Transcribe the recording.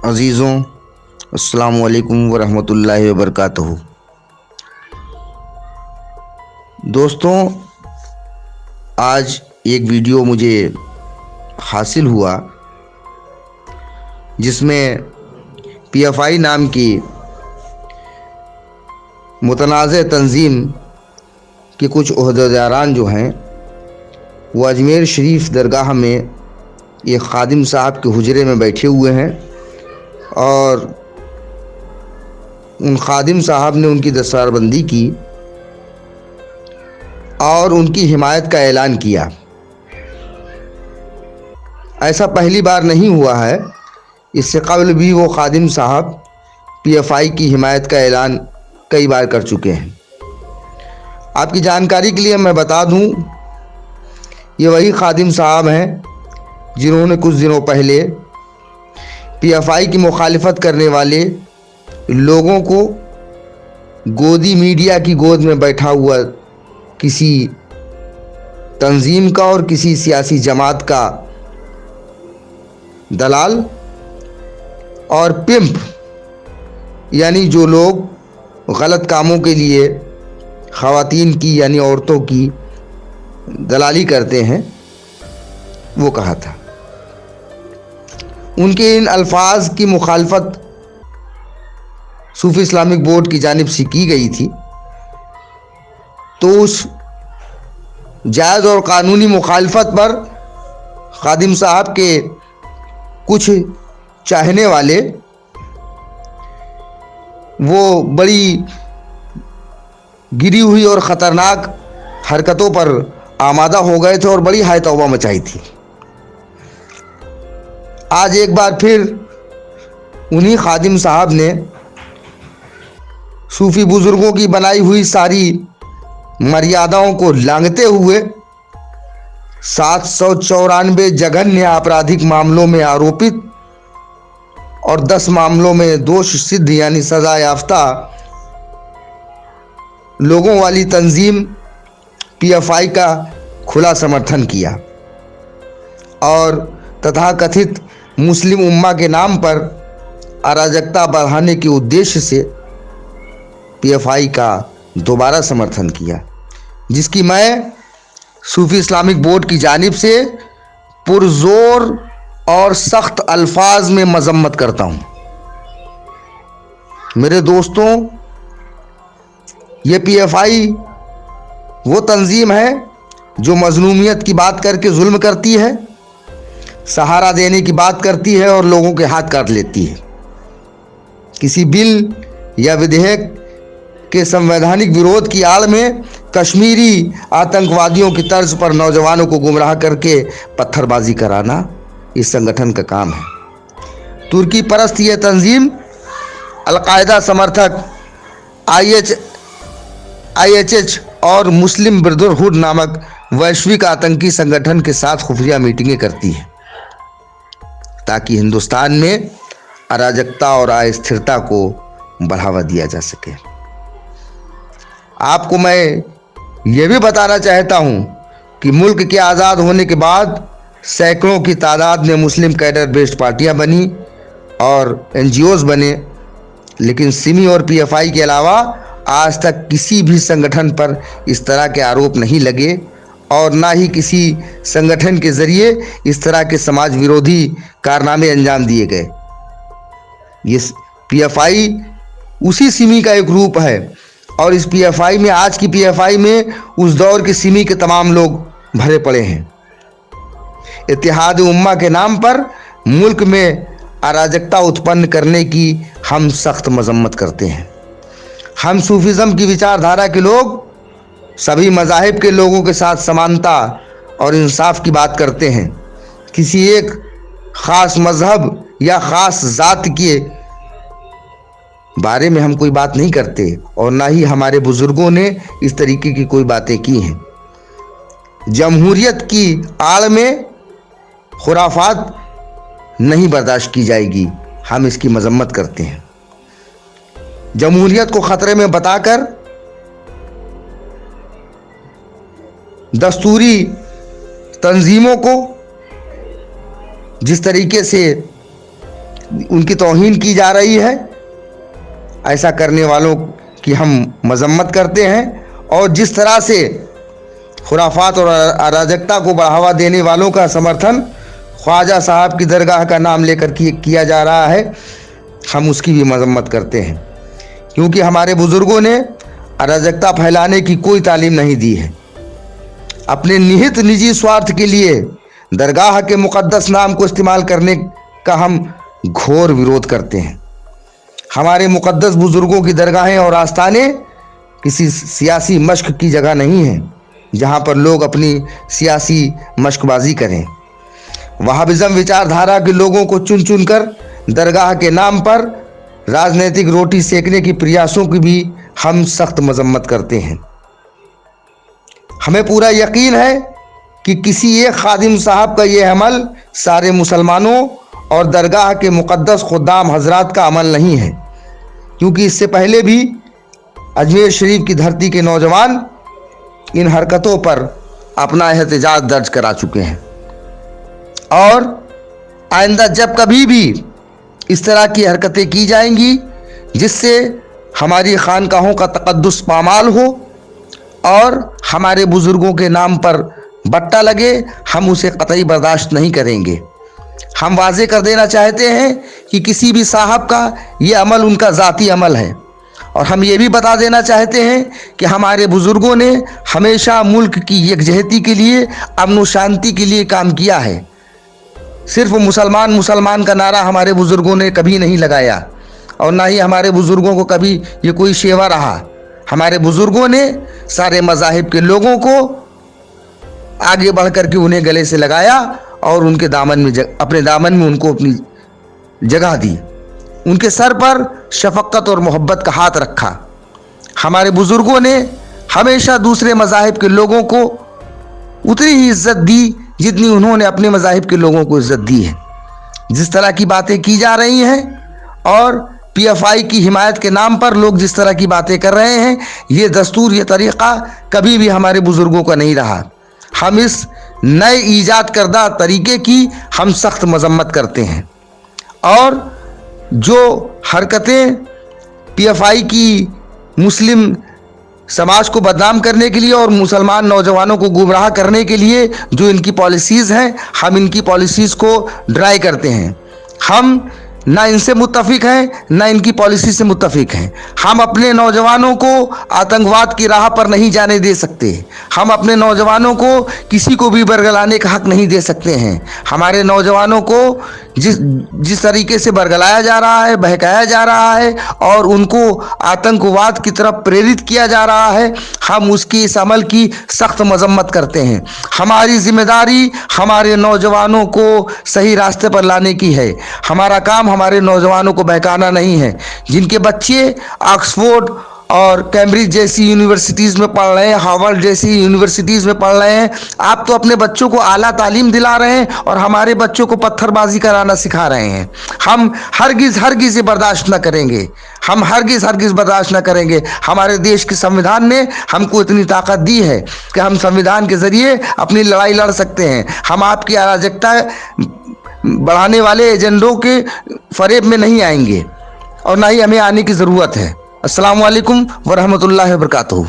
अज़ीज़ों, अस्सलामु अलैकुम वरहमतुल्लाहि वबरकातुहू। दोस्तों, आज एक वीडियो मुझे हासिल हुआ जिसमें पीएफआई नाम की मुतनाज़ तंजीम के कुछ ओहदेदारान जो हैं वो अजमेर शरीफ दरगाह में एक खादिम साहब के हुजरे में बैठे हुए हैं और उन खादिम साहब ने उनकी दस्तारबंदी की और उनकी हिमायत का ऐलान किया। ऐसा पहली बार नहीं हुआ है, इससे कबल भी वो खादिम साहब पीएफआई की हिमायत का ऐलान कई बार कर चुके हैं। आपकी जानकारी के लिए मैं बता दूं, ये वही खादिम साहब हैं जिन्होंने कुछ दिनों पहले पीएफआई की मुखालिफत करने वाले लोगों को गोदी मीडिया की गोद में बैठा हुआ किसी तंजीम का और किसी सियासी जमात का दलाल और पिंप, यानी जो लोग गलत कामों के लिए ख़वातीन की यानी औरतों की दलाली करते हैं, वो कहा था। उनके इन अल्फाज की मुखालफत सूफी इस्लामिक बोर्ड की जानिब से की गई थी, तो उस जायज़ और कानूनी मुखालफत पर खादिम साहब के कुछ चाहने वाले वो बड़ी गिरी हुई और ख़तरनाक हरकतों पर आमादा हो गए थे और बड़ी हाय तौबा मचाई थी। आज एक बार फिर उन्हीं खादिम साहब ने सूफी बुजुर्गों की बनाई हुई सारी मर्यादाओं को लांघते हुए 794 जघन्य आपराधिक मामलों में आरोपित और 10 मामलों में दोष सिद्ध यानी सजा याफ्ता लोगों वाली तंजीम पीएफआई का खुला समर्थन किया और तथाकथित मुस्लिम उम्मा के नाम पर अराजकता बढ़ाने के उद्देश्य से पीएफआई का दोबारा समर्थन किया, जिसकी मैं सूफी इस्लामिक बोर्ड की जानिब से पुरजोर और सख्त अल्फाज में मजम्मत करता हूँ। मेरे दोस्तों, ये पीएफआई वो तंजीम है जो मजलूमियत की बात करके जुल्म करती है, सहारा देने की बात करती है और लोगों के हाथ काट लेती है। किसी बिल या विधेयक के संवैधानिक विरोध की आड़ में कश्मीरी आतंकवादियों की तर्ज पर नौजवानों को गुमराह करके पत्थरबाजी कराना इस संगठन का काम है। तुर्की परस्त यह तंजीम अलकायदा समर्थक आईएचएच और मुस्लिम ब्रदरहुड नामक वैश्विक आतंकी संगठन के साथ खुफिया मीटिंगें करती है ताकि हिंदुस्तान में अराजकता और अस्थिरता को बढ़ावा दिया जा सके। आपको मैं ये भी बताना चाहता हूँ कि मुल्क के आज़ाद होने के बाद सैकड़ों की तादाद में मुस्लिम कैडर बेस्ड पार्टियाँ बनी और एनजीओज बने, लेकिन सिमी और पीएफआई के अलावा आज तक किसी भी संगठन पर इस तरह के आरोप नहीं लगे और ना ही किसी संगठन के ज़रिए इस तरह के समाज विरोधी कारनामे अंजाम दिए गए। ये पीएफआई उसी सिमी का एक रूप है और इस पीएफआई में, आज की पीएफआई में उस दौर के सिमी के तमाम लोग भरे पड़े हैं। इत्तेहाद उम्मा के नाम पर मुल्क में अराजकता उत्पन्न करने की हम सख्त मजम्मत करते हैं। हम सूफिज़्म की विचारधारा के लोग सभी मज़ाहिब के लोगों के साथ समानता और इंसाफ की बात करते हैं। किसी एक ख़ास मज़हब या ख़ास ज़ात के बारे में हम कोई बात नहीं करते और ना ही हमारे बुज़ुर्गों ने इस तरीके की कोई बातें की हैं। जमहूरियत की आड़ में खुराफात नहीं बर्दाश्त की जाएगी, हम इसकी मजम्मत करते हैं। जमहूरियत को ख़तरे में बताकर दस्तूरी तंजीमों को जिस तरीके से उनकी तौहीन की जा रही है। ऐसा करने वालों की हम मजम्मत करते हैं और जिस तरह से खुराफात और अराजकता को बढ़ावा देने वालों का समर्थन ख्वाजा साहब की दरगाह का नाम लेकर किया जा रहा है, हम उसकी भी मजम्मत करते हैं, क्योंकि हमारे बुज़ुर्गों ने अराजकता फैलाने की कोई तालीम नहीं दी है। अपने निहित निजी स्वार्थ के लिए दरगाह के मुक़द्दस नाम को इस्तेमाल करने का हम घोर विरोध करते हैं। हमारे मुक़द्दस बुज़ुर्गों की दरगाहें और आस्थाने किसी सियासी मश्क की जगह नहीं है जहां पर लोग अपनी सियासी मश्कबाजी करें। वहाबिज़म विचारधारा के लोगों को चुन चुन कर दरगाह के नाम पर राजनीतिक रोटी सेकने की प्रयासों की भी हम सख्त मजम्मत करते हैं। हमें पूरा यकीन है कि किसी एक खादिम साहब का ये अमल सारे मुसलमानों और दरगाह के मुक़द्दस खुद्दाम हजरात का अमल नहीं है, क्योंकि इससे पहले भी अजमेर शरीफ की धरती के नौजवान इन हरकतों पर अपना एहतजाज दर्ज करा चुके हैं। और आइंदा जब कभी भी इस तरह की हरकतें की जाएंगी जिससे हमारी खानकाहों का तक़द्दुस पामाल हो और हमारे बुज़ुर्गों के नाम पर बट्टा लगे, हम उसे कतई बर्दाश्त नहीं करेंगे। हम वाज़े कर देना चाहते हैं कि किसी भी साहब का ये अमल उनका ज़ाती अमल है, और हम ये भी बता देना चाहते हैं कि हमारे बुज़ुर्गों ने हमेशा मुल्क की यकजहती के लिए, अमन व शांति के लिए काम किया है। सिर्फ मुसलमान मुसलमान का नारा हमारे बुज़ुर्गों ने कभी नहीं लगाया, और ना ही हमारे बुज़ुर्गों को कभी ये कोई शेवा रहा। हमारे बुज़ुर्गों ने सारे मज़ाहिब के लोगों को आगे बढ़ कर के उन्हें गले से लगाया और उनके दामन में अपने दामन में उनको अपनी जगह दी, उनके सर पर शफक़त और मोहब्बत का हाथ रखा। हमारे बुज़ुर्गों ने हमेशा दूसरे मज़ाहिब के लोगों को उतनी ही इज़्ज़त दी जितनी उन्होंने अपने मज़ाहिब के लोगों को इज़्ज़त दी है। जिस तरह की बातें की जा रही हैं और PFI की हिमायत के नाम पर लोग जिस तरह की बातें कर रहे हैं, ये दस्तूर, ये तरीक़ा कभी भी हमारे बुज़ुर्गों का नहीं रहा। हम इस नए ईजाद करदा तरीक़े की हम सख्त मजम्मत करते हैं, और जो हरकतें PFI की मुस्लिम समाज को बदनाम करने के लिए और मुसलमान नौजवानों को गुमराह करने के लिए जो इनकी पॉलिसीज़ हैं, हम इनकी पॉलिसीज़ को ड्राई करते हैं। हम ना इनसे मुत्तफिक हैं, ना इनकी पॉलिसी से मुत्तफिक हैं। हम अपने नौजवानों को आतंकवाद की राह पर नहीं जाने दे सकते। हम अपने नौजवानों को किसी को भी बरगलाने का हक नहीं दे सकते हैं। हमारे नौजवानों को जिस तरीके से बरगलाया जा रहा है, बहकाया जा रहा है और उनको आतंकवाद की तरफ प्रेरित किया जा रहा है, हम उसकी इस अमल की सख्त मजम्मत करते हैं। हमारी जिम्मेदारी हमारे नौजवानों को सही रास्ते पर लाने की है। हमारा काम हमारे नौजवानों को बहकाना नहीं है। जिनके बच्चे ऑक्सफोर्ड और कैम्ब्रिज जैसी यूनिवर्सिटीज़ में पढ़ रहे हैं, हार्वर्ड जैसी यूनिवर्सिटीज़ में पढ़ रहे हैं, आप तो अपने बच्चों को आला तालीम दिला रहे हैं और हमारे बच्चों को पत्थरबाजी कराना सिखा रहे हैं। हम हरगिज़ ये बर्दाश्त न करेंगे। हम हरगिज़ बर्दाश्त न करेंगे। हमारे देश के संविधान ने हमको इतनी ताकत दी है कि हम संविधान के ज़रिए अपनी लड़ाई लड़ सकते हैं। हम आपकी अराजकता बढ़ाने वाले एजेंडों के फरेब में नहीं आएंगे और ना ही हमें आने की ज़रूरत है। अस्सलामु अलैकुम वरहमतुल्लाहि वबरकातुहू।